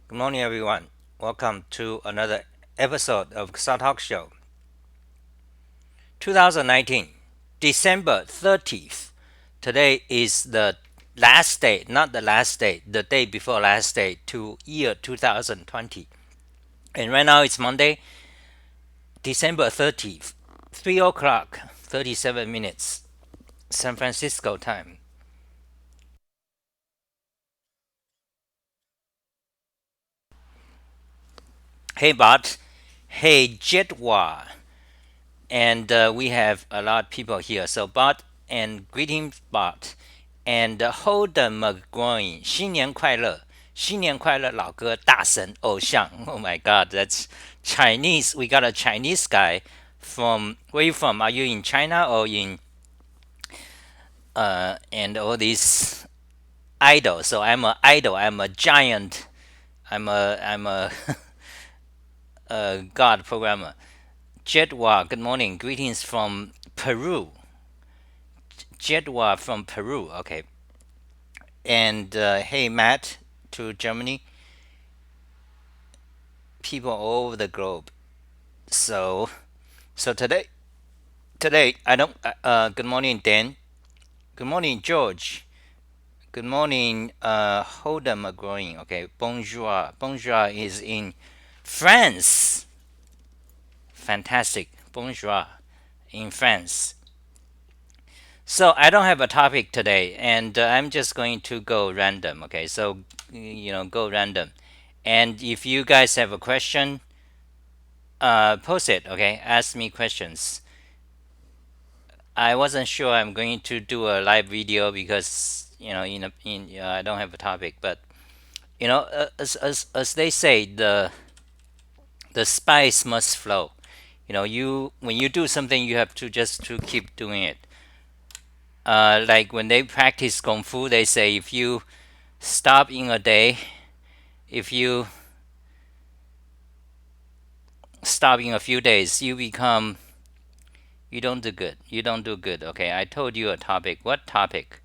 Good morning, everyone. Welcome to another episode of Xah Talk Show. 2019, December 30th. Today is the last day, not the last day, the day before last day to year 2020. And right now it's Monday, December 30th, 3 o'clock, 37 minutes, San Francisco time. Hey, Bart. Hey, Jetwa. And we have a lot of people here. So Bart and greetings Bart and Hold the McGroin 新年快乐老哥大神偶像 Oh my God, that's Chinese. We got a Chinese guy from where you from? Are you in China or in and all these idols? So I'm a idol. I'm a giant. I'm a a god programmer. Jetwa, good morning. Greetings from Peru. Jedwa from Peru. Okay. And hey, Matt to Germany. People all over the globe. So, so today I don't. Good morning, Dan. Good morning, George. Good morning, Holden McGroin. Okay, bonjour. Bonjour is in France. Fantastic. Bonjour in France. So I don't have a topic today, and I'm just going to go random. Okay, so go random. And if you guys have a question, post it. Okay, ask me questions. I wasn't sure I'm going to do a live video because I don't have a topic. But as they say, the spice must flow. You when you do something, you have to just to keep doing it. Like when they practice kung fu, they say if you stop in a day, if you stop in a few days, you don't do good. You don't do good. Okay, I told you a topic. What topic?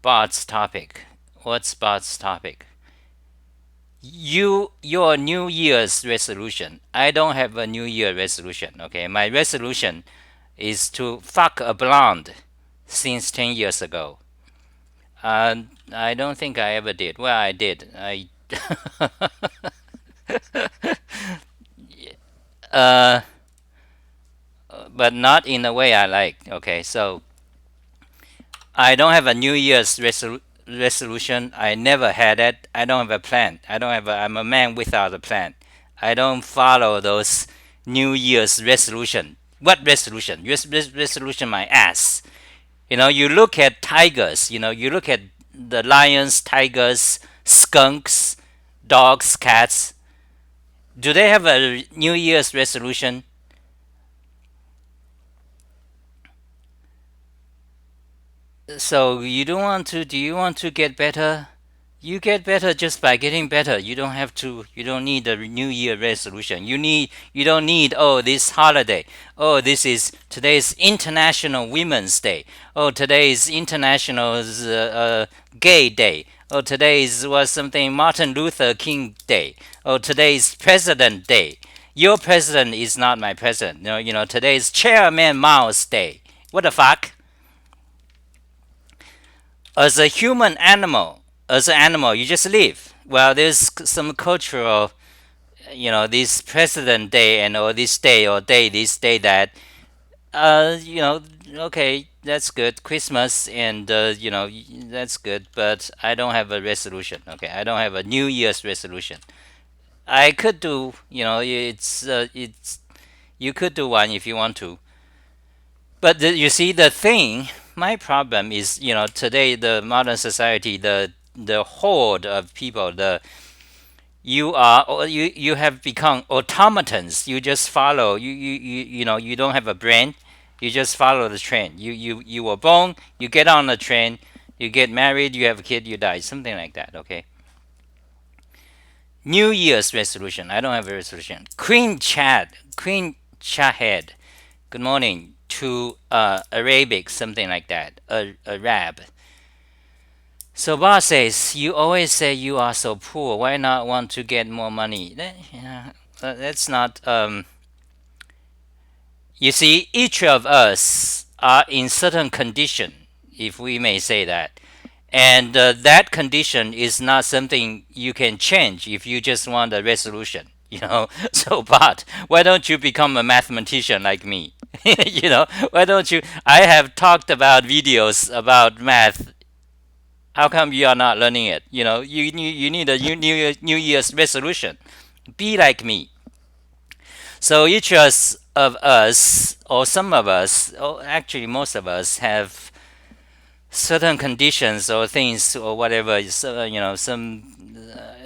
Bot's topic. What's Bot's topic? Your New Year's resolution. I don't have a New Year resolution. Okay, my resolution is to fuck a blonde since 10 years ago. I don't think I ever did. Well, I did. I uh, but not in the way I like. Okay, so I don't have a New Year's resolution. I never had it. I don't have a plan. I don't have. I'm a man without a plan. I don't follow those New Year's resolution. What resolution? Resolution my ass. You look at tigers. You look at the lions, tigers, skunks, dogs, cats. Do they have a New Year's resolution? So you don't want to? Do you want to get better? You get better just by getting better. You don't have to. You don't need a New Year resolution. You don't need. Oh, this holiday. Oh, this is today's International Women's Day. Oh, today is International Gay Day. Oh, today is was something Martin Luther King Day. Oh, today is President Day. Your president is not my president. Today is Chairman Mao's Day. What the fuck? As a human animal, as an animal, you just live. Well, there's some cultural, this President Day and or this day or day this day that, okay, that's good. Christmas and that's good. But I don't have a resolution. Okay, I don't have a New Year's resolution. I could do, it's you could do one if you want to. But you see, the thing, my problem is, today the modern society, the horde of people, you have become automatons. You just follow. You don't have a brain. You just follow the train. You were born. You get on the train. You get married. You have a kid. You die. Something like that. Okay. New Year's resolution. I don't have a resolution. Queen Chahed. Good morning to Arabic, something like that. Arab. So boss says, you always say you are so poor. Why not want to get more money? Yeah, that's not. You see, each of us are in certain condition, if we may say that, and that condition is not something you can change if you just want a resolution. So but why don't you become a mathematician like me? Why don't you? I have talked about videos about math. How come you are not learning it? You need a New Year's resolution. Be like me. So each of us, or some of us, or actually most of us, have certain conditions or things or whatever. So, some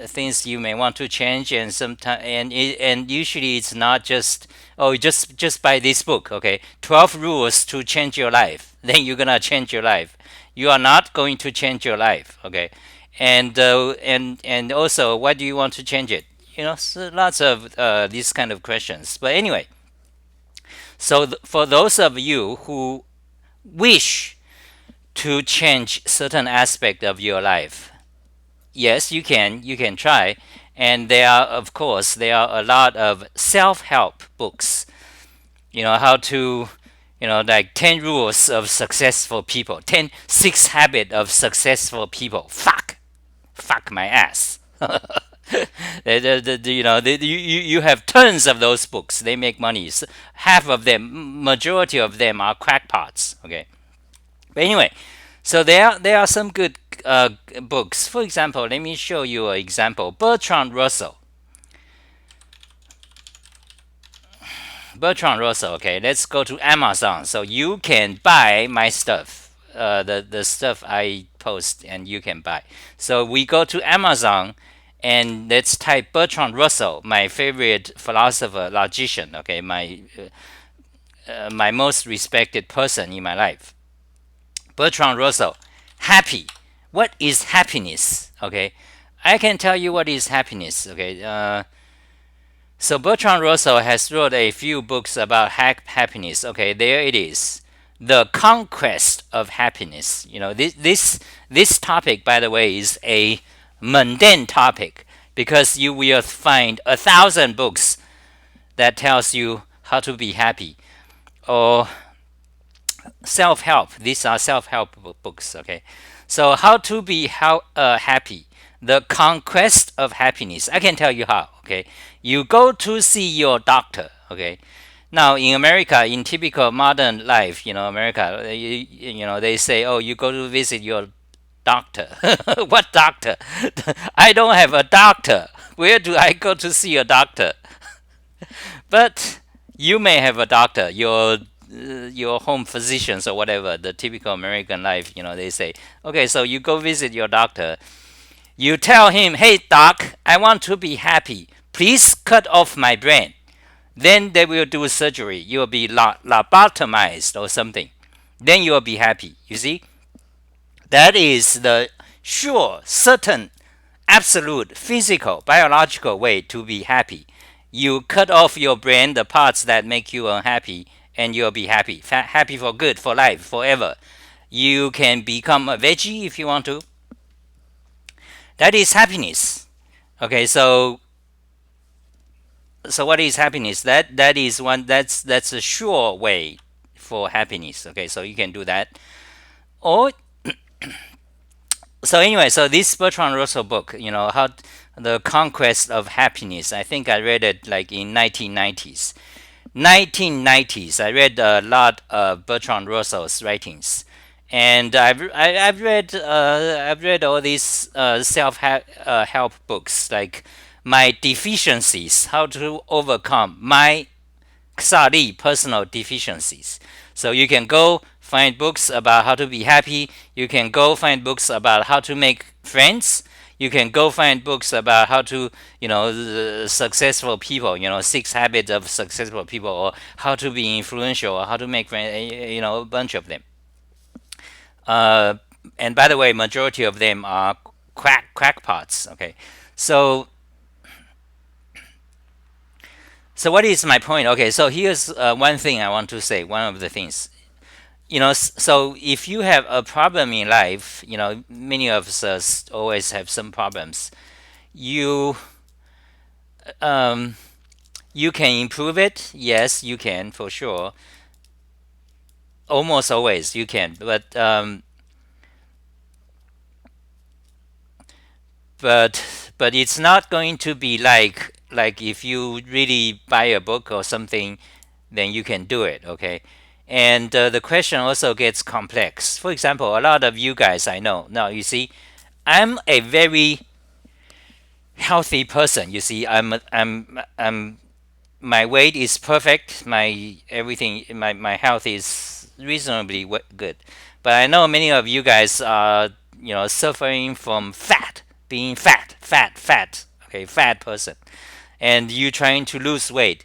things you may want to change, and sometimes, and usually it's not just, oh, just buy this book, okay, 12 rules to change your life. Then you're gonna change your life. You are not going to change your life, okay. And also, why do you want to change it? So lots of these kind of questions. But anyway, so for those of you who wish to change certain aspect of your life, yes, you can try. And there are a lot of self-help books. How to, like 10 rules of successful people, 10 6 habit of successful people. Fuck my ass. You have tons of those books. They make money. Half of them, majority of them, are crackpots. Okay, but anyway, so there are some good books. For example, let me show you an example. Bertrand Russell. Okay, let's go to Amazon. So you can buy my stuff, the stuff I post, and you can buy. So we go to Amazon, and let's type Bertrand Russell, my favorite philosopher, logician. Okay, my most respected person in my life. Bertrand Russell, happy. What is happiness? Okay, I can tell you what is happiness. Okay, so Bertrand Russell has wrote a few books about happiness. Okay, there it is. The conquest of happiness. This topic, by the way, is a mundane topic, because you will find 1,000 books that tells you how to be happy, or self-help. These are self-help books. Okay, so how to be happy, the conquest of happiness. I can tell you how. Okay, you go to see your doctor. Okay, now in America, in typical modern life, America, they say, oh, you go to visit your doctor. What doctor? I don't have a doctor. Where do I go to see a doctor? But you may have a doctor, your home physicians or whatever. The typical American life, they say, okay, so you go visit your doctor. You tell him, hey doc, I want to be happy. Please cut off my brain. Then they will do surgery. You will be lobotomized or something. Then you will be happy. You see, that is the sure, certain, absolute, physical, biological way to be happy. You cut off your brain, the parts that make you unhappy, and you'll be happy. Happy for good, for life, forever. You can become a veggie if you want to. That is happiness. Okay, so what is happiness? That is one. That's a sure way for happiness. Okay, so you can do that. Or so anyway, so this Bertrand Russell book, how the conquest of happiness. I think I read it like in 1990s. 1990s. I read a lot of Bertrand Russell's writings, and I've read all these help books, like my deficiencies, how to overcome my Xah personal deficiencies. So you can go find books about how to be happy. You can go find books about how to make friends. You can go find books about how to, successful people, 6 habits of successful people, or how to be influential, or how to make friends, a bunch of them. Uh, and by the way, majority of them are crackpots. Okay, so what is my point? Okay, so here's one thing I want to say. One of the things, So if you have a problem in life, many of us always have some problems. You um, you can improve it. Yes, you can for sure. Almost always you can, but it's not going to be like if you really buy a book or something, then you can do it. Okay. And the question also gets complex. For example, a lot of you guys I know now, you see, I'm a very healthy person. You see, I'm my weight is perfect. My everything, my health is reasonably good. But I know many of you guys are, suffering from fat, being fat. Okay, fat person, and you trying to lose weight.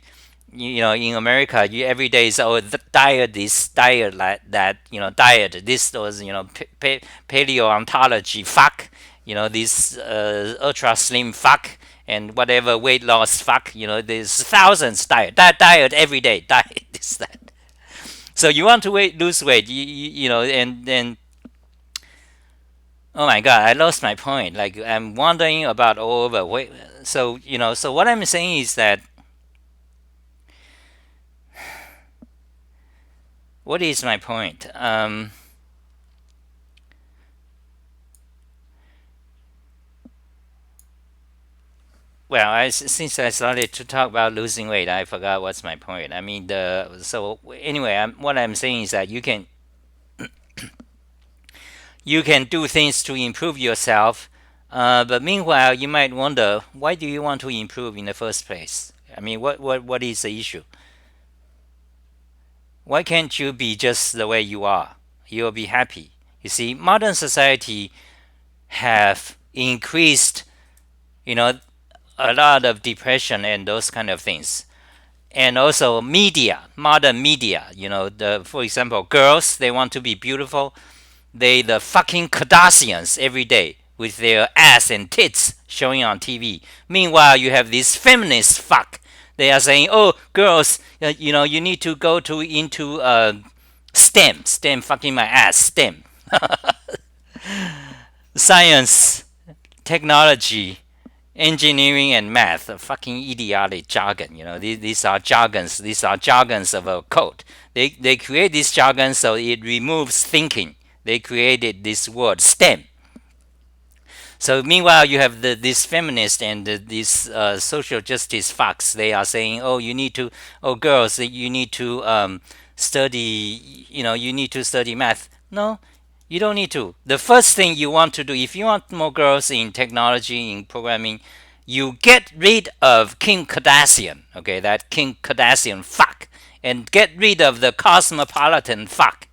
In America, you every day is, oh, diet this, diet like that, diet this, those, paleontology fuck, this ultra slim fuck, and whatever weight loss fuck, there's thousands diet every day, diet this that. So you want to lose weight, and then, oh my god, I lost my point. Like, I'm wondering about all over. Wait, so what I'm saying is that, what is my point? Well, since I started to talk about losing weight, I forgot what's my point. I mean, so anyway, what I'm saying is that you can do things to improve yourself, but meanwhile, you might wonder, why do you want to improve in the first place? I mean, what is the issue? Why can't you be just the way you are? You'll be happy. You see, modern society have increased, you know, a lot of depression and those kind of things. And also media, modern media, for example, girls, they want to be beautiful. They the fucking Kardashians every day with their ass and tits showing on TV. Meanwhile, you have this feminist fuck. They are saying, "Oh, girls, you need to go to into STEM, fucking my ass, STEM, science, technology, engineering, and math." A fucking idiotic jargon. These are jargons. These are jargons of a code. They create this jargon so it removes thinking. They created this word STEM. So meanwhile, you have this feminist and these social justice fucks. They are saying, "Oh, you need to, oh, girls, you need to study. You need to study math." No, you don't need to. The first thing you want to do, if you want more girls in technology, in programming, you get rid of Kim Kardashian. Okay, that Kim Kardashian fuck, and get rid of the cosmopolitan fuck.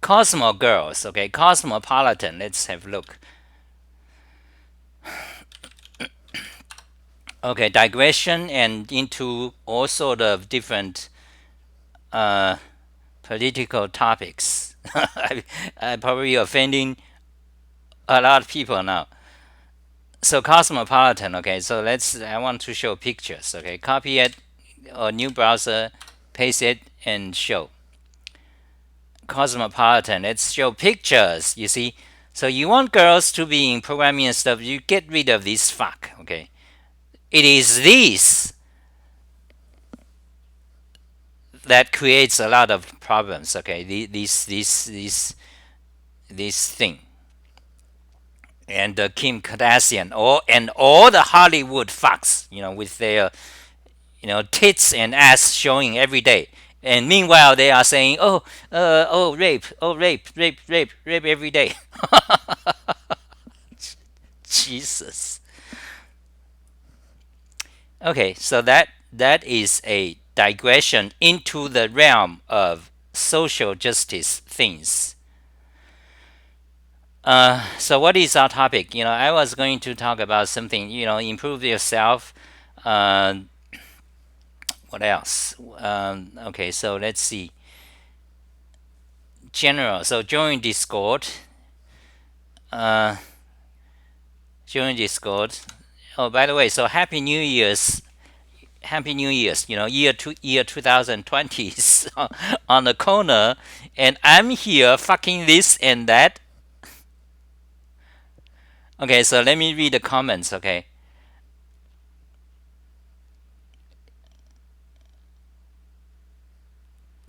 Cosmo girls, okay, cosmopolitan. Let's have a look. Okay, digression and into all sort of different uh, political topics. I'm probably offending a lot of people now. So cosmopolitan, okay. So I want to show pictures, okay. Copy it, or new browser, paste it, and show. Cosmopolitan. Let's show pictures. You see. So you want girls to be in programming and stuff. You get rid of this fuck, okay. It is this that creates a lot of problems. Okay, this thing, and Kim Kardashian, and all the Hollywood fucks, with their tits and ass showing every day. And meanwhile, they are saying, oh, rape, oh, rape every day. Jesus. Okay, so that is a digression into the realm of social justice things. So what is our topic? I was going to talk about something. Improve yourself. Uh, what else? Okay, so let's see. General. So join Discord. Uh, join Discord. Oh, by the way, so Happy New Year's Happy New Year's. Year 2020 is on the corner, and I'm here fucking this and that. Okay, so let me read the comments. Okay,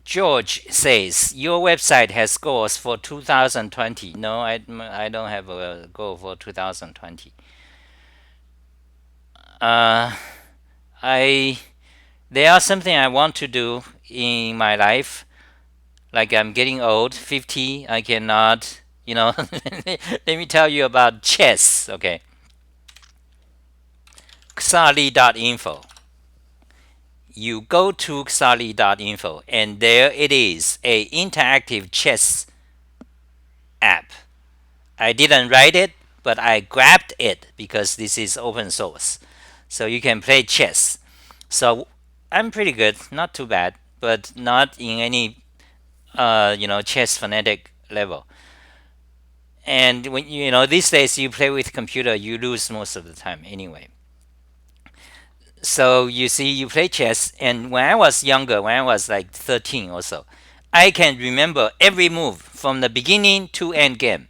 George says your website has goals for 2020. No, I don't have a goal for 2020. Uh, I There are something I want to do in my life. Like I'm getting old, 50. I cannot. Let me tell you about chess. Okay, xali.info. You go to xali.info, and there it is, a interactive chess app. I didn't write it, but I grabbed it because this is open source. So you can play chess. So I'm pretty good, not too bad, but not in any chess fanatic level. And when these days you play with computer, you lose most of the time anyway. So you see, you play chess, and when I was younger, when I was like 13 or so, I can remember every move from the beginning to end game.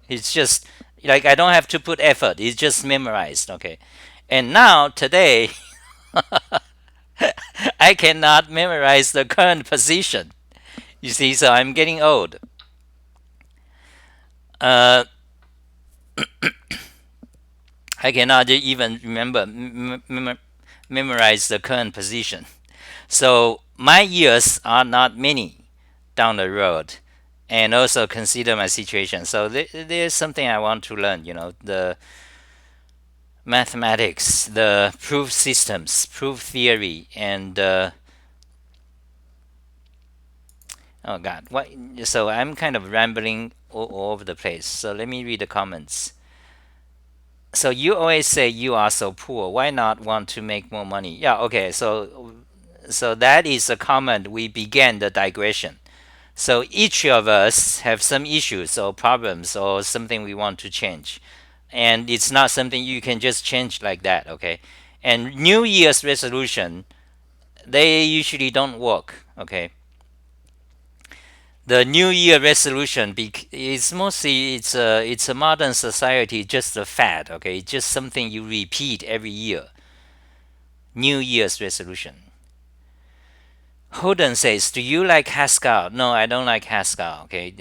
It's just like I don't have to put effort. It's just memorized. Okay, and now today, I cannot memorize the current position. You see, so I'm getting old. Uh, I cannot even memorize the current position. So my years are not many down the road, and also consider my situation. So there's something I want to learn. The mathematics, the proof systems, proof theory, and oh god, what? So I'm kind of rambling all over the place. So let me read the comments. So you always say you are so poor. Why not want to make more money? Yeah, okay. So that is a comment. We began the digression. So each of us have some issues or problems or something we want to change, and it's not something you can just change like that. Okay, and New Year's resolution, they usually don't work. Okay, the New Year resolution is mostly it's a modern society, just a fad. Okay, it's just something you repeat every year. New Year's resolution. Holden says, "Do you like Haskell?" No, I don't like Haskell. Okay,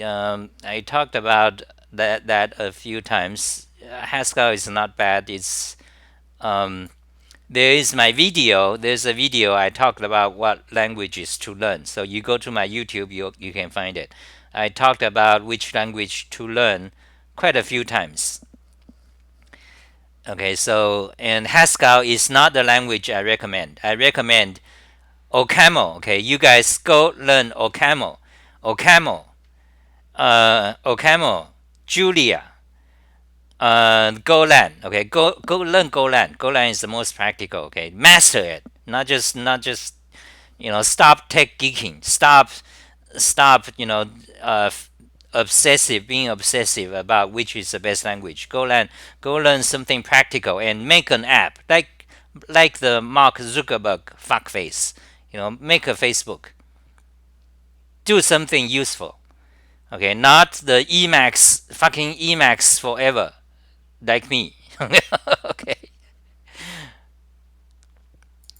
I talked about that a few times. Haskell is not bad. It's there is my video. There's a video I talked about what languages to learn. So you go to my YouTube, you can find it. I talked about which language to learn quite a few times. Okay, so and Haskell is not the language I recommend. I recommend OCaml. Okay, you guys go learn OCaml. OCaml. OCaml. Julia. Golan. Okay, go learn Golan. Golan is the most practical. Okay, master it. Not just stop tech geeking. Stop being obsessive about which is the best language. Go learn something practical and make an app like the Mark Zuckerberg fuckface. Make a Facebook. Do something useful. Okay, not the Emacs, fucking Emacs forever, like me. Okay.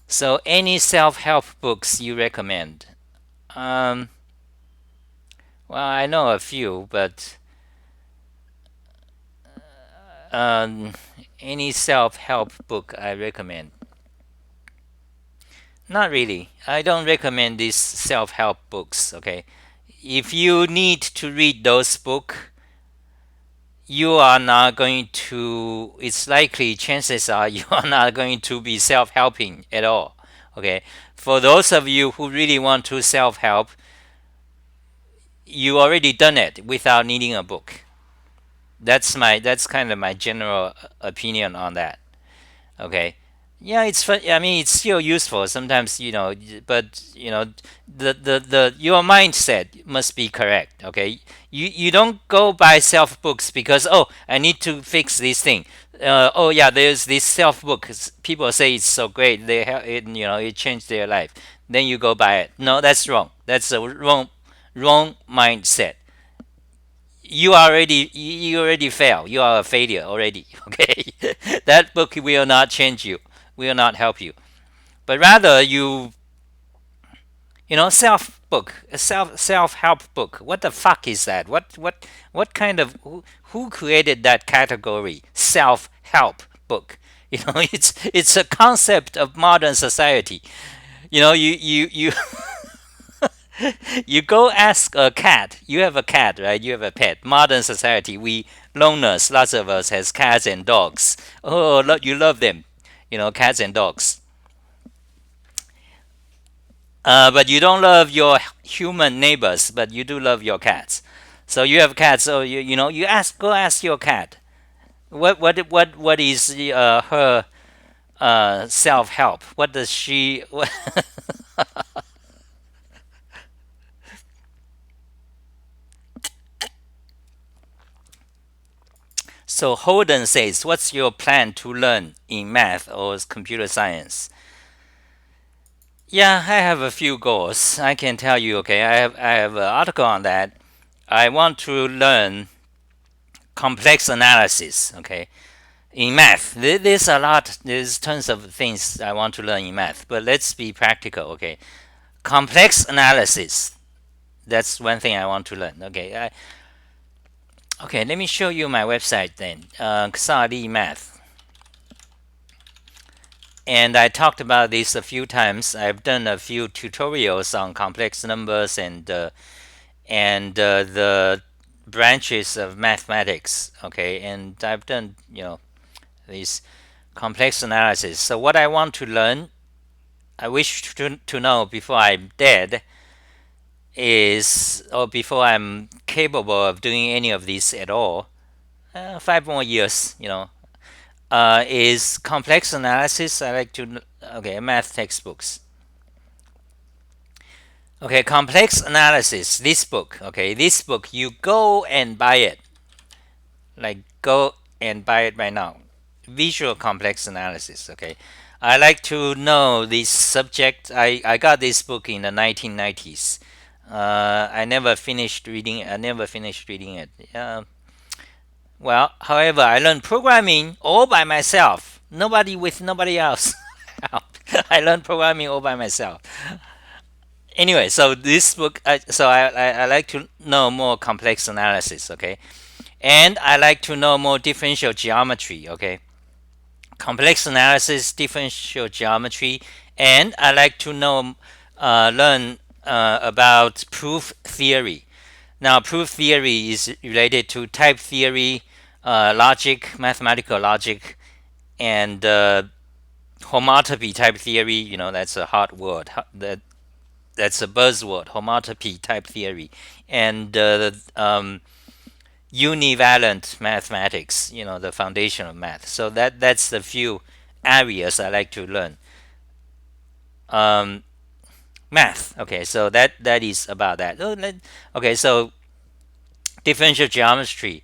So, any self-help books you recommend? Um, well, I know a few, but um, any self-help book I recommend? Not really. I don't recommend these self-help books. Okay, if you need to read those books, you are not going to, it's likely, chances are you are not going to be self-helping at all. Okay, for those of you who really want to self-help, you already done it without needing a book. That's kind of my general opinion on that. Okay, Yeah, it's fun. I mean, it's still useful sometimes, but the your mindset must be correct. Okay, you don't go buy self books because, oh, I need to fix this thing. Oh yeah, there's this self book. People say it's so great. It changed their life. Then you go buy it. No, that's wrong. That's a wrong mindset. You already fail. You are a failure already. Okay, that book will not change you. Will not help you. But rather self book, a self help book. What the fuck is that? What kind of who created that category? Self help book. It's a concept of modern society. You you go ask a cat. You have a cat, right? You have a pet. Modern society, we loners, lots of us has cats and dogs. Oh, you love them. Cats and dogs. But you don't love your human neighbors, but you do love your cats. So you have cats. So go ask your cat. What is her self help? What does she? So Holden says, "What's your plan to learn in math or computer science?" Yeah, I have a few goals. I can tell you. Okay, I have an article on that. I want to learn complex analysis. Okay, in math, there's a lot. There's tons of things I want to learn in math. But let's be practical. Okay, complex analysis. That's one thing I want to learn. Okay, okay. Let me show you my website then. Xah Math. And I talked about this a few times. I've done a few tutorials on complex numbers and the branches of mathematics. Okay, and I've done these complex analysis. So what I want to learn, I wish to know before I'm dead is, or before I'm capable of doing any of these at all, 5 more years, is complex analysis. I like to, okay, math textbooks. Okay, complex analysis, this book, you go and buy it. Like, go and buy it right now. Visual complex analysis, okay. I like to know this subject. I got this book in the 1990s. I never finished reading it. Well, however, I learned programming all by myself. Nobody else. I learned programming all by myself. Anyway, so this book, I like to know more complex analysis, okay, and I like to know more differential geometry, okay, complex analysis, differential geometry, and I like to learn about proof theory. Now, proof theory is related to type theory, logic, mathematical logic, and homotopy type theory. That's a hard word. That's a buzzword. Homotopy type theory, and univalent mathematics. The foundation of math. So that's the few areas I like to learn. Um, Math. Okay, so that is about that. Okay, so differential geometry,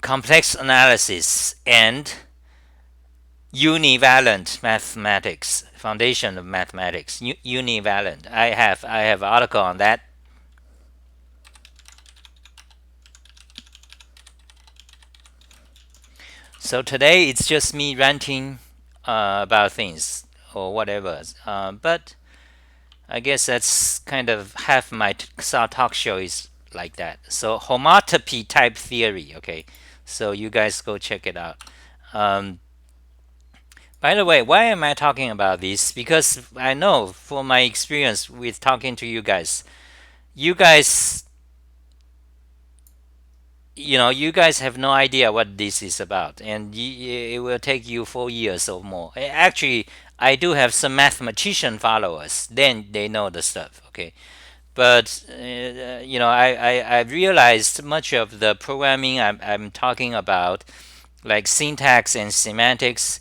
complex analysis, and univalent mathematics, foundation of mathematics. Univalent. I have an article on that. So today it's just me ranting about things or whatever. But I guess that's kind of half my Xah Talk Show is like that. So homotopy type theory. Okay, so you guys go check it out. Um, by the way, why am I talking about this? Because I know from my experience with talking to you guys, you guys have no idea what this is about, and it will take you 4 years or more. Actually, I do have some mathematician followers. Then they know the stuff. Okay, but I realized much of the programming I'm talking about, like syntax and semantics,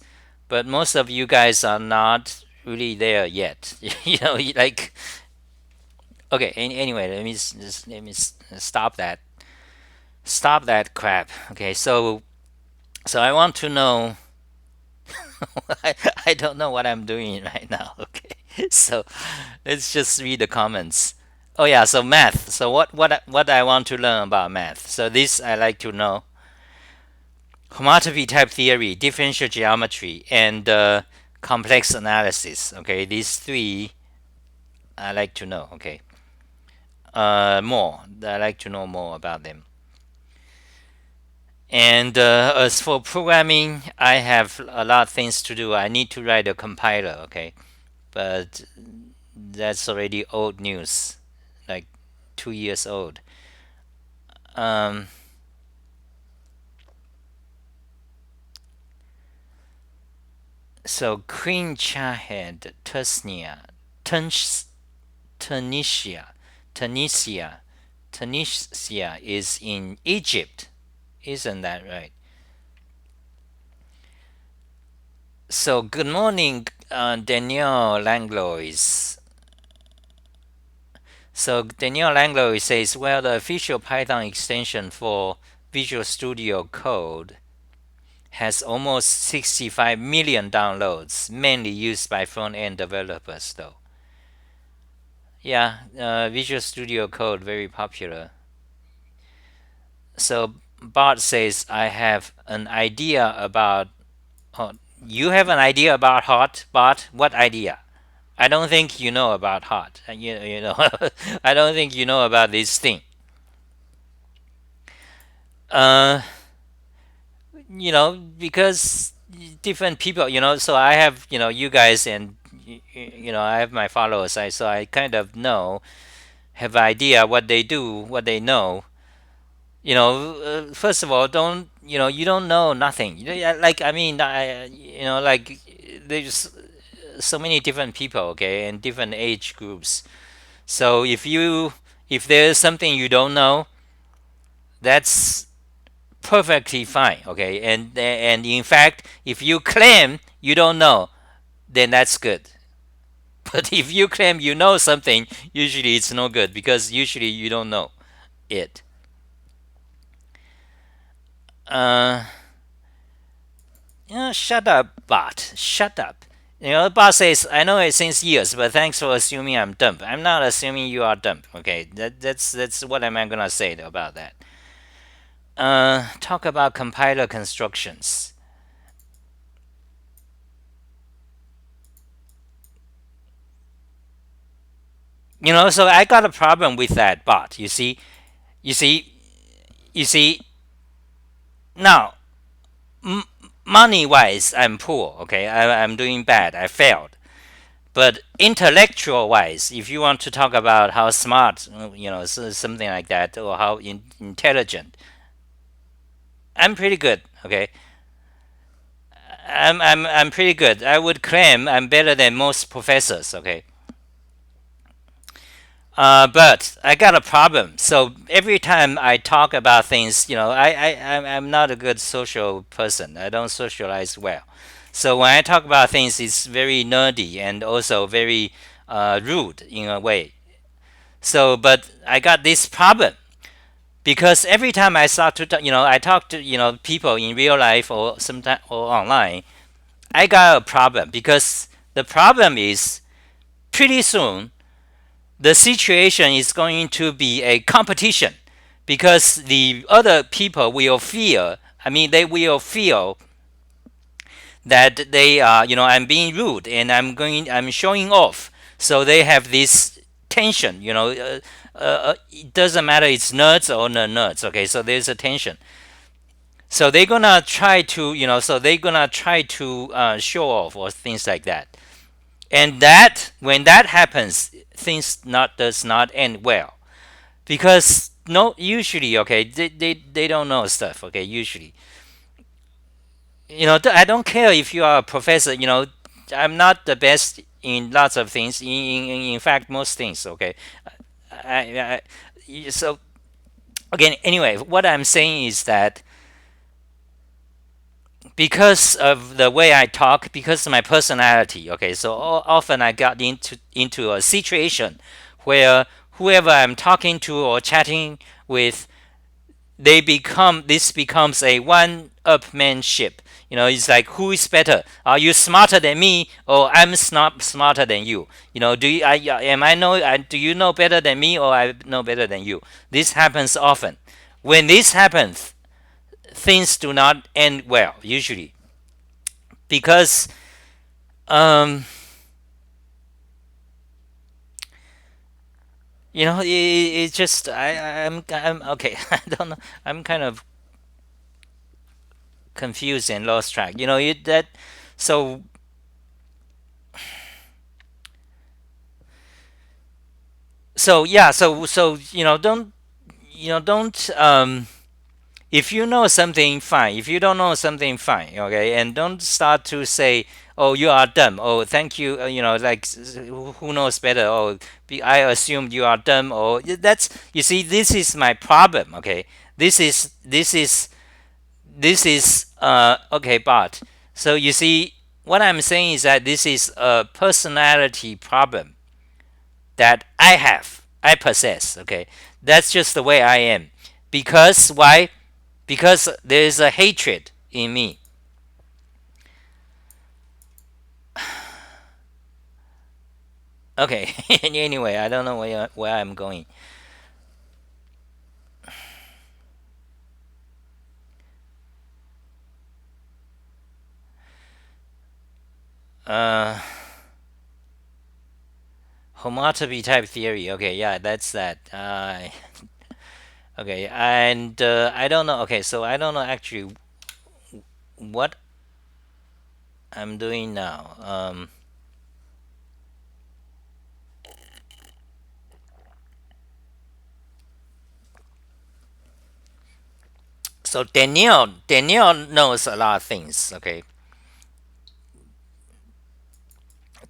but most of you guys are not really there yet. Like, okay. Anyway, let me stop that crap. Okay, so I want to know. I, I don't know what I'm doing right now. Okay, so let's just read the comments. Oh yeah, so math. So what I want to learn about math. So this I like to know: homotopy type theory, differential geometry, and complex analysis. Okay, these three I like to know. Okay, more. I like to know more about them. And as for programming, I have a lot of things to do. I need to write a compiler. Okay, but that's already old news, like 2 years old. Um, so Queen Chahed, Tunisia, Tunisia, Tunisia is in Egypt, isn't that right? So good morning, Danielle Langlois. So Danielle Langlois says, well, the official Python extension for Visual Studio Code has almost 65 million downloads, mainly used by front-end developers, though. Yeah, Visual Studio Code very popular. So Bart says, I have an idea about. Oh, you have an idea about hot, Bart? What idea? I don't think you know about hot. I don't think you know about this thing. Uh, because different people, so I have, you guys, and I have my followers. So I kind of have idea what they do, what they know. First of all, don't you don't know nothing. Yeah, like, I mean, like, there's so many different people, okay, and different age groups. So if there's something you don't know, that's perfectly fine, okay, and in fact, if you claim you don't know, then that's good. But if you claim you know something, usually it's no good because usually you don't know it. uh Shut up, bot. Shut up. The bot says, I know it since years, but thanks for assuming I'm dumb. I'm not assuming you are dumb. Okay, that's what am I gonna say about that. Talk about compiler constructions. So I got a problem with that bot. You see, you see. Now, m- money wise, I'm poor. Okay, I'm doing bad. I failed. But intellectual wise, if you want to talk about how smart, something like that, or how intelligent, I'm pretty good. Okay, I'm pretty good. I would claim I'm better than most professors. Okay, but I got a problem. So every time I talk about things, I'm not a good social person. I don't socialize well. So when I talk about things, it's very nerdy and also very rude in a way. So, but I got this problem because every time I start to, I talk to, people in real life or sometime or online, I got a problem because the problem is pretty soon the situation is going to be a competition because the other people will feel, I mean, they will feel that they are, I'm being rude and I'm showing off. So they have this tension, it doesn't matter it's nerds or not nerds. Okay, so there's a tension. So they're gonna try to, show off or things like that. And that when that happens, things not does not end well because no, usually, okay, they don't know stuff. Okay, usually, I don't care if you are a professor. I'm not the best in lots of things. In fact, most things. Okay, so again, anyway, what I'm saying is that because of the way I talk, because of my personality. Okay, so often I got into a situation where whoever I'm talking to or chatting with, this becomes a one-upmanship. It's like, who is better? Are you smarter than me, or I'm not smarter than you? Do you I am I know do you know better than me, or I know better than you? This happens often. When this happens, things do not end well usually, because um it's just I'm okay. I don't know. I'm kind of confused and lost track. So yeah, don't if you know something, fine. If you don't know something, fine. Okay, and don't start to say, "Oh, you are dumb." Oh, thank you. Like, who knows better? Oh, I assumed you are dumb. Oh, that's, you see, this is my problem. Okay, this is okay, but so you see, what I'm saying is that this is a personality problem that I possess. Okay, that's just the way I am. Because why? Because there is a hatred in me. Okay. Anyway, I don't know where I'm going. Uh, Homotopy type theory. Okay, yeah, that's that. Okay, and I don't know. Okay, so I don't know actually what I'm doing now. So Danielle knows a lot of things. Okay,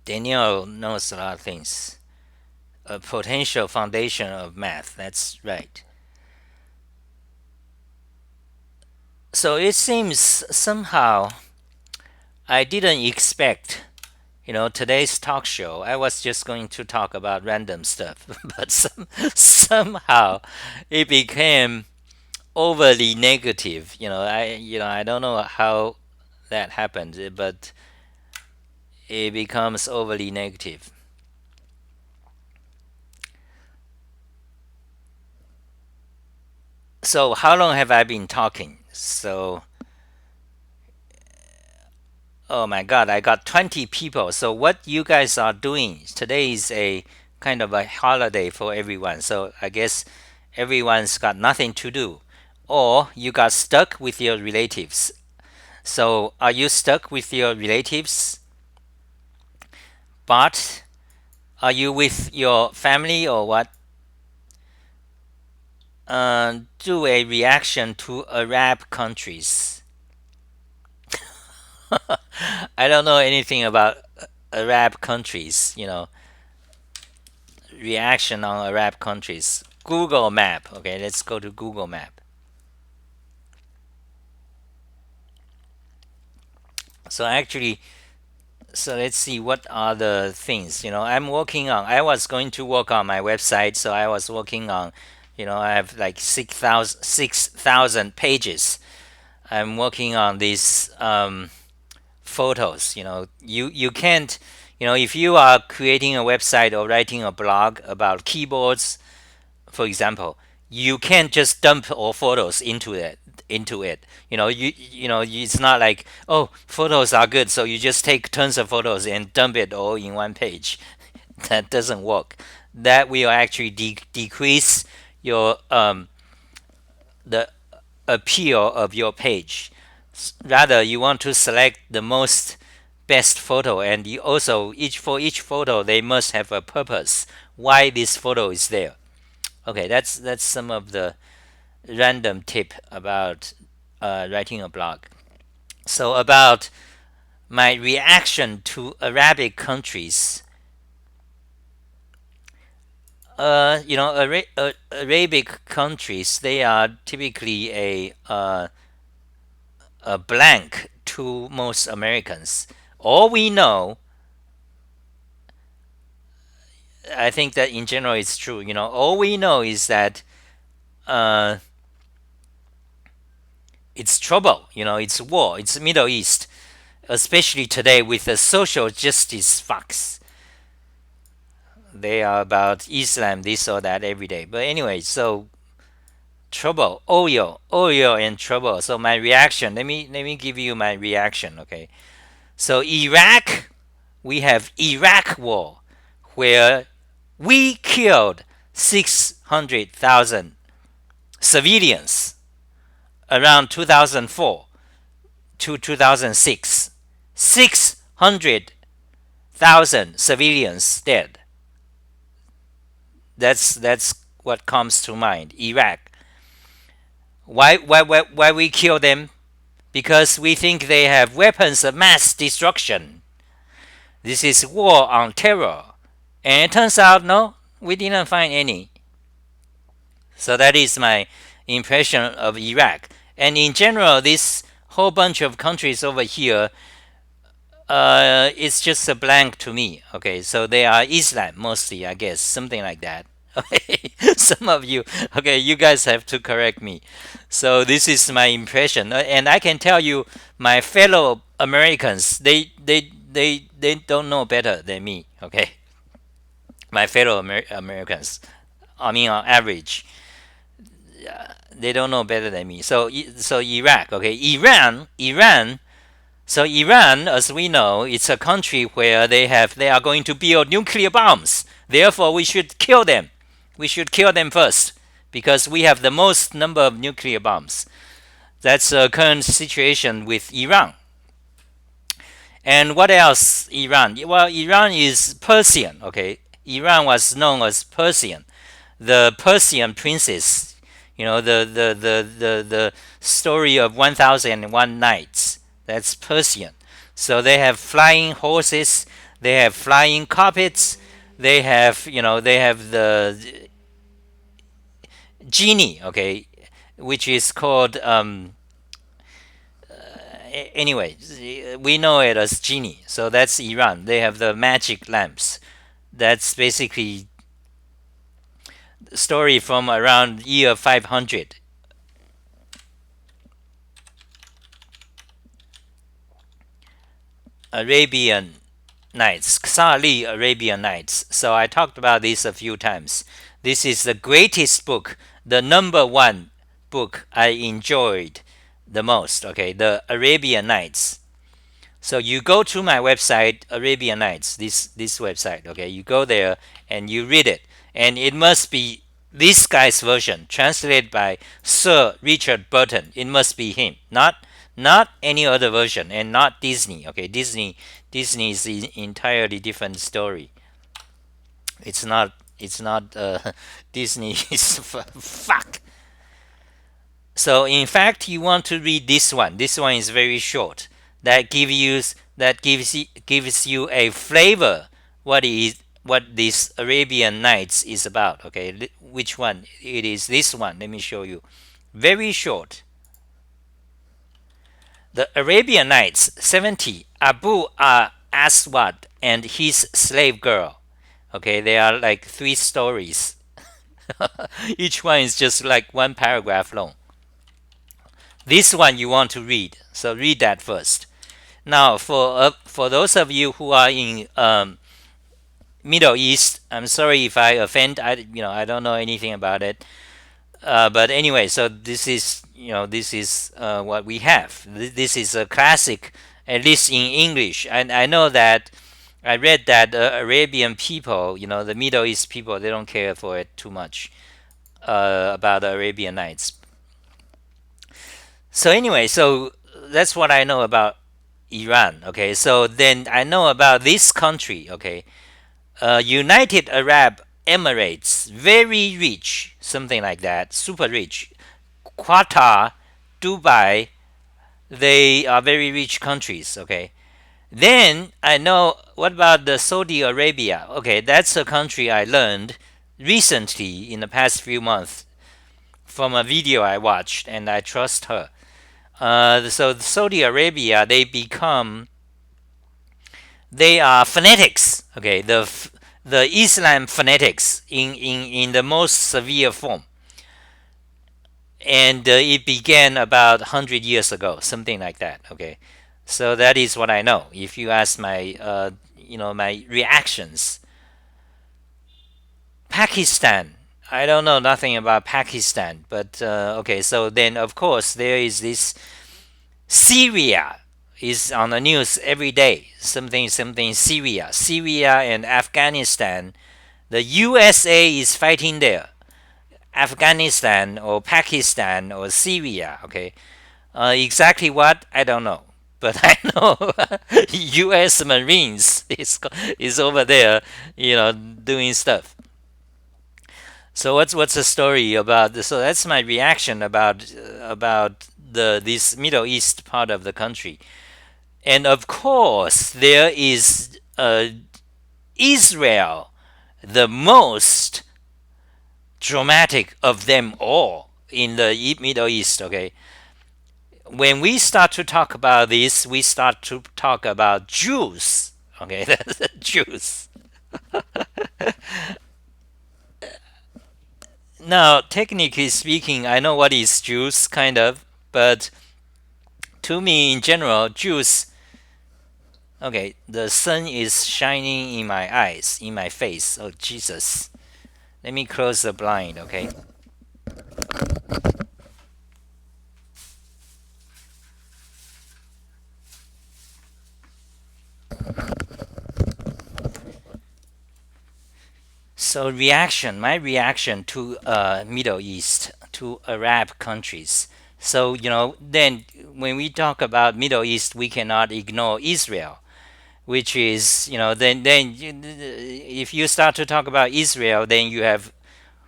Danielle knows a lot of things. A potential foundation of math. That's right. So it seems somehow I didn't expect, today's talk show. I was just going to talk about random stuff, but somehow it became overly negative. I don't know how that happened, but it becomes overly negative. So how long have I been talking? So, oh my God, I got 20 people. So what you guys are doing today is a kind of a holiday for everyone. So I guess everyone's got nothing to do. Or you got stuck with your relatives. So are you stuck with your relatives? But are you with your family or what? Do a reaction to Arab countries. I don't know anything about Arab countries. Reaction on Arab countries. Google Map. Okay, let's go to Google Map. So actually, so let's see what are the things. I was going to work on my website, so I was working on. I have like 6,000 pages. I'm working on these photos. You can't. If you are creating a website or writing a blog about keyboards, for example, you can't just dump all photos into it. It's not like, oh, photos are good, so you just take tons of photos and dump it all in one page. That doesn't work. That will actually decrease your the appeal of your page. Rather, you want to select the most best photo, and you also, each photo, they must have a purpose why this photo is there. Okay, that's some of the random tip about writing a blog. So about my reaction to Arabic countries, Arabic countries, they are typically a blank to most Americans. All we know, I think that in general it's true. All we know is that uh, it's trouble. It's war. It's Middle East, especially today with the social justice facts. They are about Islam, this or that every day. But anyway, so trouble, oil, and trouble. So my reaction. Let me give you my reaction. Okay. So Iraq, we have Iraq war, where we killed 600,000 civilians around 2004 to 2006. 600,000 civilians dead. That's what comes to mind. Iraq. Why we kill them? Because we think they have weapons of mass destruction. This is war on terror. And it turns out, no, we didn't find any. So that is my impression of Iraq. And in general, this whole bunch of countries over here, it's just a blank to me. Okay, so they are Islam mostly, I guess, something like that. Okay, some of you, okay, you guys have to correct me. So this is my impression, and I can tell you, my fellow Americans, they don't know better than me. Okay, my fellow Americans, I mean on average, they don't know better than me. So Iraq, okay, Iran. So Iran, as we know, it's a country where they are going to build nuclear bombs. Therefore, we should kill them. We should kill them first because we have the most number of nuclear bombs. That's the current situation with Iran. And what else? Iran. Well, Iran is Persian. Okay, Iran was known as Persian, the Persian princess. The story of 1001 Nights. That's Persian. So they have flying horses. They have flying carpets. They have the genie. Okay, which is called anyway, we know it as genie. So that's Iran. They have the magic lamps. That's basically the story from around year 500. Arabian Nights, Xah Arabian Nights. So I talked about this a few times. This is the greatest book, the number one book I enjoyed the most. Okay, the Arabian Nights. So you go to my website, Arabian Nights, this website. Okay, you go there and you read it, and it must be this guy's version, translated by Sir Richard Burton. It must be him, not any other version, and not Disney. Okay, Disney is an entirely different story. It's not. Disney is fuck. So in fact, you want to read this one. This one is very short. That gives you a flavor what this Arabian Nights is about. Okay, which one it is? This one. Let me show you. Very short. The Arabian Nights 70, Abu Aswad and his slave girl. Okay, they are like 3 stories. Each one is just like 1 paragraph long. This one you want to read, so read that first. Now, for those of you who are in Middle East, I'm sorry if I offend. I don't know anything about it. But anyway, so this is what we have. This is a classic, at least in English. And I know that I read that Arabian people, the Middle East people, they don't care for it too much about the Arabian Nights. So anyway, so that's what I know about Iran. Okay, so then I know about this country. Okay, United Arab Emirates, very rich, something like that, super rich. Qatar, Dubai, they are very rich countries. Okay, then I know what about the Saudi Arabia? Okay, that's a country I learned recently in the past few months from a video I watched, and I trust her. So Saudi Arabia, they are fanatics. Okay, the Islam fanatics in the most severe form, and it began about 100 years ago, something like that. Okay, so that is what I know. If you ask my my reactions, Pakistan. I don't know nothing about Pakistan, but okay. So then, of course, there is this Syria is on the news every day. Something Syria, Syria and Afghanistan. The USA is fighting there. Afghanistan or Pakistan or Syria. Okay, exactly what I don't know, but I know U.S. Marines is over there, doing stuff. So what's the story about this? So that's my reaction about the this Middle East part of the country. And of course, there is Israel, the most dramatic of them all in the Middle East. Okay, when we start to talk about this, we start to talk about Jews. Okay, Jews. Now, technically speaking, I know what is Jews, kind of, but to me, in general, Jews. Okay, the sun is shining in my eyes, in my face. Oh, Jesus. Let me close the blind, okay? So, my reaction to Middle East, to Arab countries. So, then when we talk about Middle East, we cannot ignore Israel, which is, then if you start to talk about Israel, then you have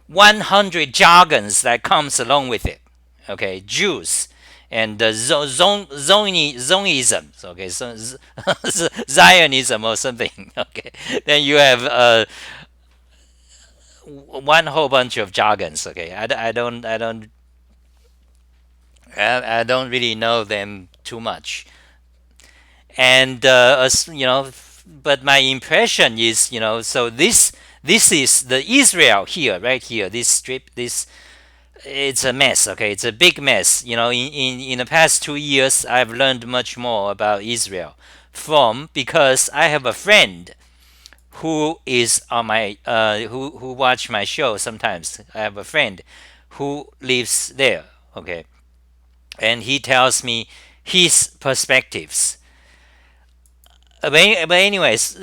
100 jargons that comes along with it. Okay, Jews and the Zonism. Okay, so Zionism or something. Okay, then you have one whole bunch of jargons. Okay, I don't really know them too much, and but my impression is, so this is the Israel here, right here, this strip, this it's a mess. Okay, it's a big mess. In the past 2 years, I've learned much more about Israel from because I have a friend who is on my who watch my show sometimes. I have a friend who lives there. Okay, and he tells me his perspectives. But anyways,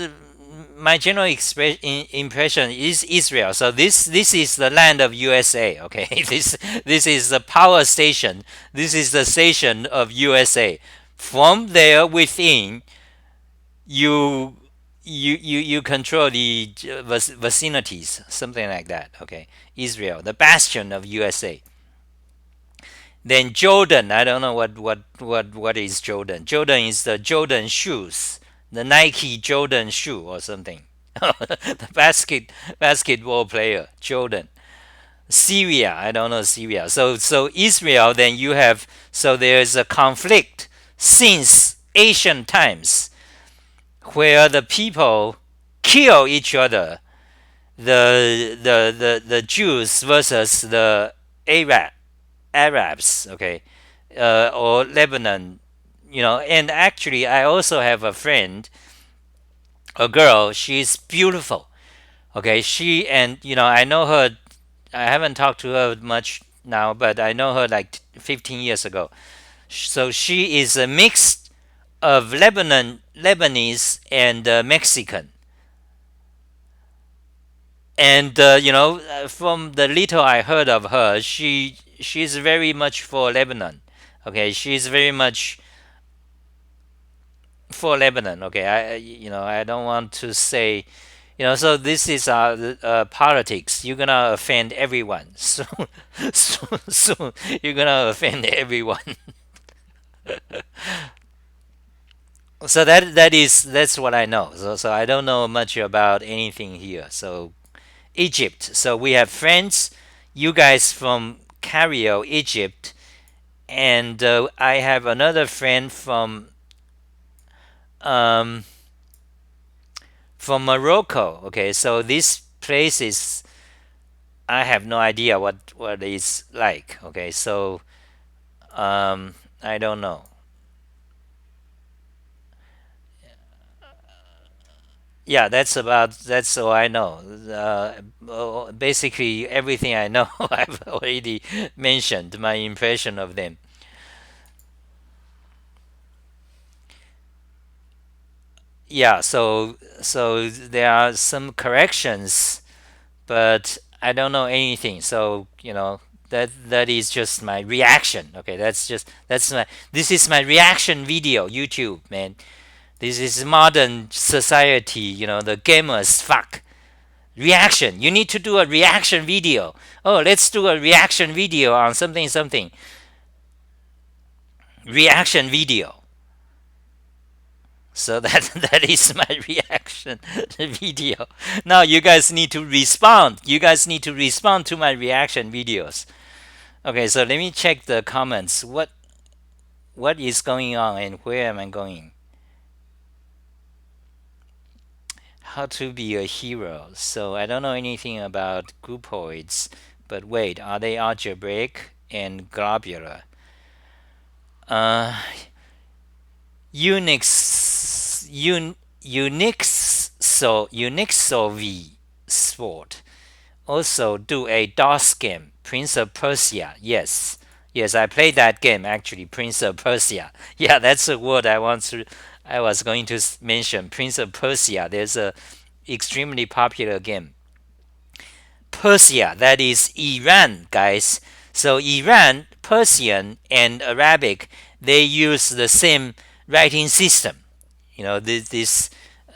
my general impression is Israel. So this is the land of USA. Okay, this is the power station. This is the station of USA. From there within, you you control the vicinities, something like that. Okay, Israel, the bastion of USA. Then Jordan, I don't know what is Jordan. Jordan is the Jordan shoes, the Nike Jordan shoe or something. The basketball player Jordan. Syria, I don't know Syria. So Israel, then you have, so there's a conflict since ancient times where the people kill each other, the Jews versus the Arabs, okay, or Lebanon, And actually, I also have a friend, a girl. She's beautiful. Okay, she and I know her. I haven't talked to her much now, but I know her like 15 years ago. So she is a mix of Lebanese, and Mexican. And from the little I heard of her, she's very much for Lebanon. Okay, she's very much for Lebanon. Okay, I don't want to say, so this is politics. You're gonna offend everyone. So you're gonna offend everyone. So that's what I know. So I don't know much about anything here. So Egypt. So we have friends, you guys from Cairo, Egypt, And I have another friend um, from Morocco. Okay, so this place is, I have no idea what it's like. Okay, so I don't know. Yeah, that's all I know. Basically, everything I know, I've already mentioned my impression of them. Yeah, so there are some corrections, but I don't know anything. So that is just my reaction. Okay, that's my this is my reaction video. YouTube, man. This is modern society. The gamers fuck. Reaction. You need to do a reaction video. Oh, let's do a reaction video on something something. Reaction video. So that that is my reaction video. Now you guys need to respond. You guys need to respond to my reaction videos. Okay, so let me check the comments. What is going on and where am I going? How to be a hero. So I don't know anything about groupoids, but wait, are they algebraic and globular? Uh, Unix Unixovi sport. Also do a DOS game, Prince of Persia. Yes. Yes, I played that game actually, Prince of Persia. Yeah, that's a word I was going to mention, Prince of Persia. There's a extremely popular game. Persia, that is Iran, guys. So Iran, Persian, and Arabic, they use the same writing system. This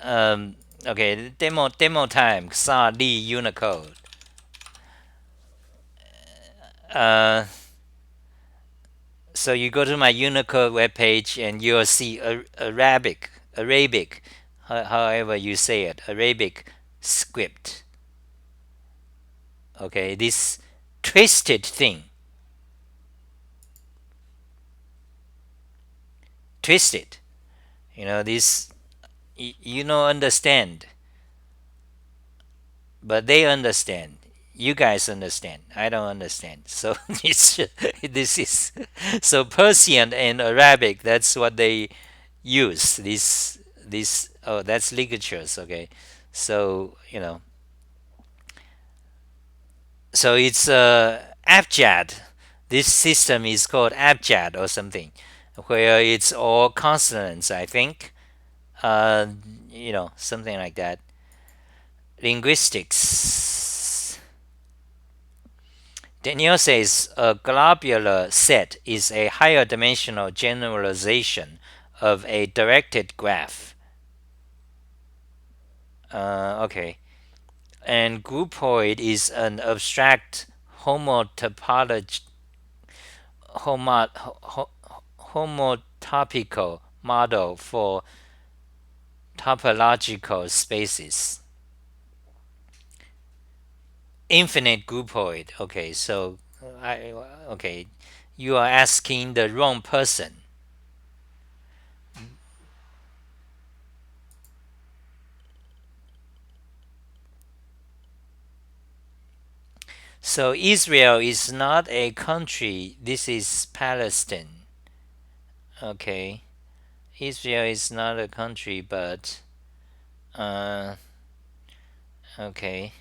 okay, demo time, Xah Unicode. Uh, so you go to my Unicode webpage and you'll see Arabic, however you say it, Arabic script. Okay, this twisted thing, twisted. This you don't understand, but they understand. You guys understand. I don't understand. So this is so Persian and Arabic. That's what they use. This oh, that's ligatures. Okay, so so it's abjad. This system is called abjad or something, where it's all consonants. I think something like that. Linguistics. Daniel says a globular set is a higher dimensional generalization of a directed graph. Okay. And groupoid is an abstract homotopology, homo, homotopical model for topological spaces. Infinite groupoid. Okay, so okay, you are asking the wrong person. So Israel is not a country. This is Palestine. Okay, Israel is not a country, but uh, okay.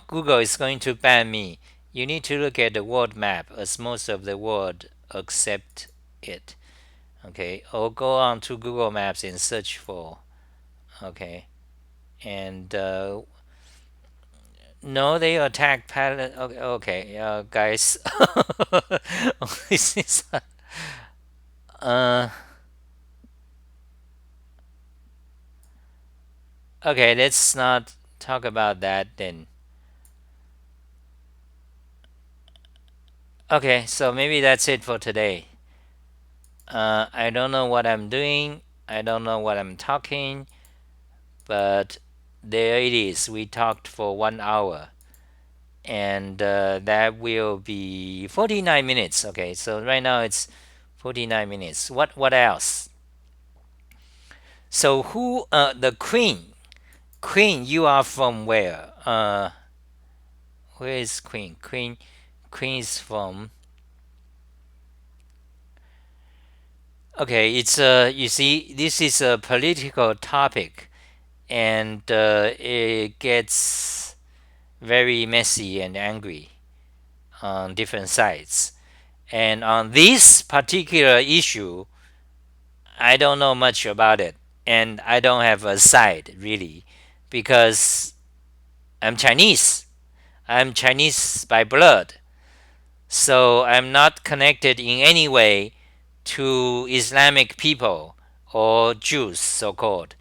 Google is going to ban me. You need to look at the world map, as most of the world accept it. Okay, or go on to Google Maps and search for. Okay, and no, they attack Palestine. Okay, okay, guys. This is, uh, okay, let's not talk about that then. Okay, so maybe that's it for today. I don't know what I'm doing. I don't know what I'm talking, but there it is. We talked for 1 hour. and that will be 49 minutes. Okay, so right now it's 49 minutes. What else? So who the Queen, you are from where? Where is Queen? Queen is from. Okay, it's you see, this is a political topic, and it gets very messy and angry on different sides. And on this particular issue, I don't know much about it, and I don't have a side really, because I'm Chinese. I'm Chinese by blood, so I'm not connected in any way to Islamic people or Jews, so called.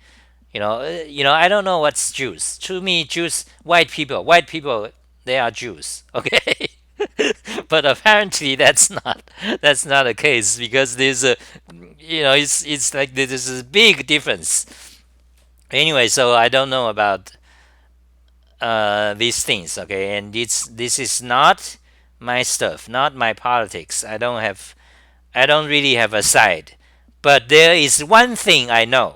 I don't know what's Jews. To me, Jews, white people, they are Jews. Okay, but apparently that's not the case, because there's a, it's like there's a big difference. Anyway, so I don't know about these things. Okay, and this is not my stuff, not my politics. I don't really have a side, but there is one thing I know.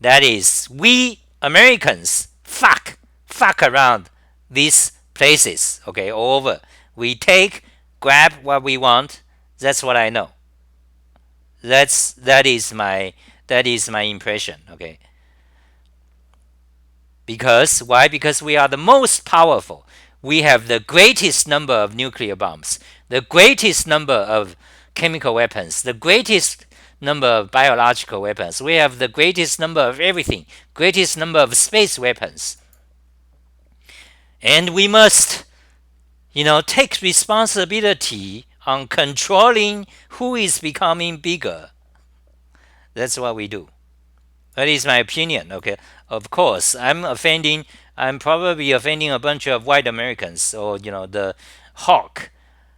That is, we Americans fuck around these places, okay, all over. We grab what we want. That's what I know. That is my impression, okay. Because why? Because we are the most powerful. We have the greatest number of nuclear bombs, the greatest number of chemical weapons, the greatest number of biological weapons. We have the greatest number of everything, greatest number of space weapons. And we must, take responsibility on controlling who is becoming bigger. That's what we do. That is my opinion. Okay, of course, I'm probably offending a bunch of white Americans, or the hawk,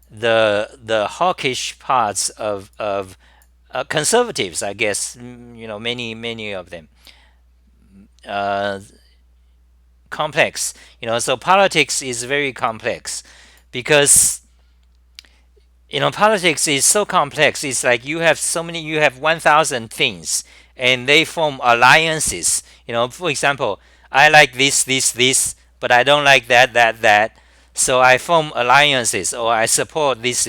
the hawkish parts of conservatives, I guess. Many of them. Uh, Complex. So politics is very complex, because politics is so complex. It's like you have 1,000 things, and they form alliances. For example, I like this, but I don't like that. So I form alliances, or I support this.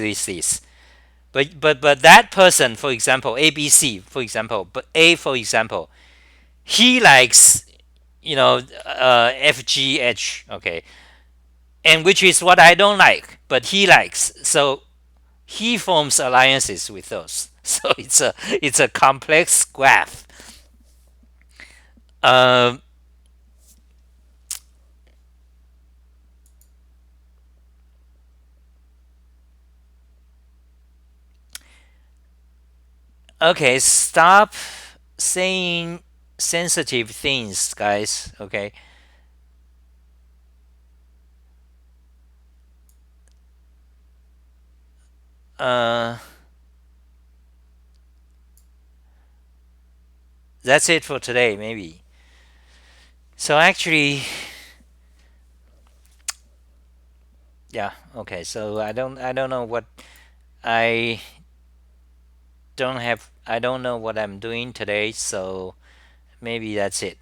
But that person, for example, ABC, for example, but A, for example, he likes, FGH, okay, and which is what I don't like, but he likes. So he forms alliances with those. So it's a complex graph. Um, okay, stop saying sensitive things, guys. Okay. Uh, that's it for today, maybe. So actually, yeah. Okay. So I don't know what I I don't know what I'm doing today. So maybe that's it.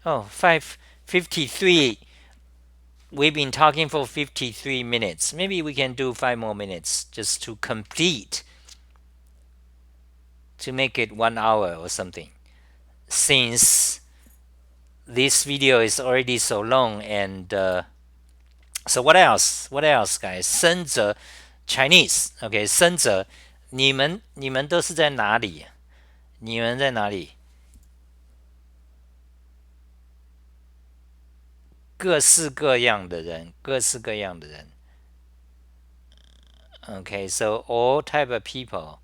Oh, 5:53. We've been talking for 53 minutes. Maybe we can do 5 more minutes just to complete, to make it 1 hour or something. Since this video is already so long, and so what else? What else, guys? 生者 Chinese. Okay, 生者，你们都是在哪里？你们在哪里？各式各样的人，各式各样的人。Okay, so all type of people,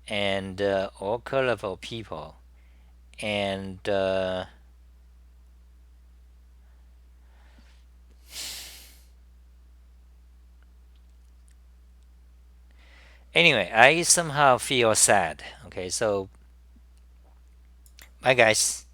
and all colorful people, and Anyway, I somehow feel sad. Okay, so bye guys.